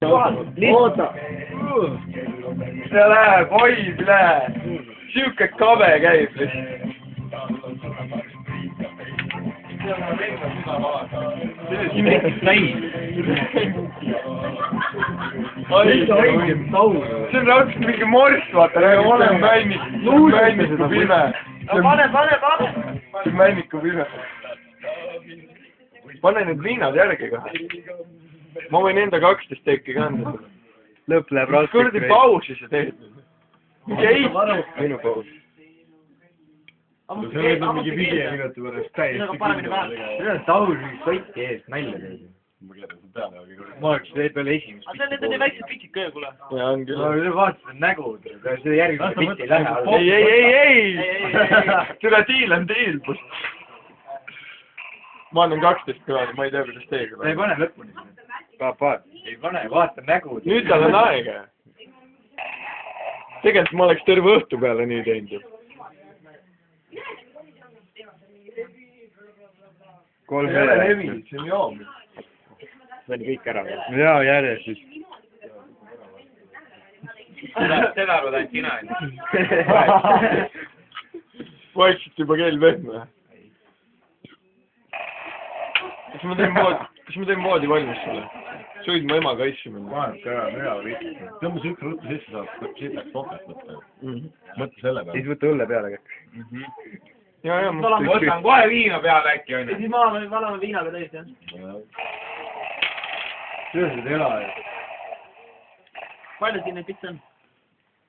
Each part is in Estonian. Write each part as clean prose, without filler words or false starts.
oota. see läheb, hoid läheb. Siuke kabe käib lihtsalt. see on raudselt mingi morss, vaata, see on männiku pime. see on männiku pime. pane need viinad järgi ka. ma võin enda 12 teki ka anda. Lõpp läheb raudselt. kuradi pausi sa teed. ei, minu paus. see on mingi 5 minuti pärast täiesti kindlasti. see on Taur mingi sotti ees, nalja teed. ma oleks teed peale esimest. aga need on nii väiksed pitsid ka ju, kuule. jaa, on küll. ma vaatasin nägu, see järgmine pitt ei lähe. ei, tule diil on diil. ma annan 12 peale, ma ei tea, kuidas teiega ta ei pane lõpuni. ei pane, vaata nägu. nüüd tal on aega. tegelikult ma oleks terve õhtu peale nii teinud ju. 3 veelega. see on joomine. see oli kõik ära. jaa, järjest siis. seda arvad ainult sina. vaikselt juba kell pehme. kas ma teen voodi valmis sulle? sõid mu emaga asju minna. vaadake ära, mina võin. tõmbas üks ruttu sisse, saab siit läks topelt võtta. mõtle selle peale. siis võta õlle peale kätt. ja, ma võtan kohe viina peale äkki, onju. siis ma valame viinaga täis, jah. töösed ei ela. palju siin neid pitse on?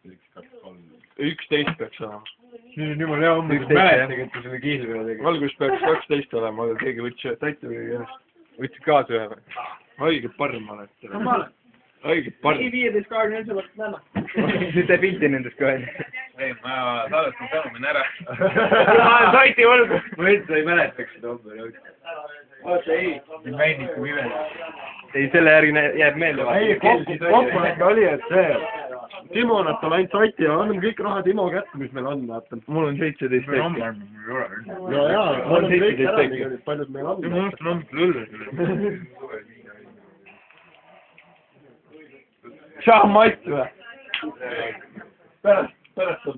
1, 2, 3. 11 peaks olema. see on jumala hea umbes. mäletage, et ta selle kihlveo tegi. algus peaks 12 olema, aga keegi võttis täitsa või ennast. võttis kaasa ühe või? haige parm olete. haige parm. 15-21 võtad näeme. nüüd teeb pilti nendest ka onju. ei, ma salvestan sõnumin ära. saiti võlgu. ma üldse ei mäletaks seda homme. oota, ei. männiku vive. ei, selle järgi jääb meelde. ei, kokkulepe oli, et see Timo annab talle ainult sati ja anname kõik raha Timo kätte, mis meil on, vaata. mul on 17 tekki. no jaa, mul on 17 tekki. paljud meil on. ma ostan hommikul õlle. Šahmat või? pärast saab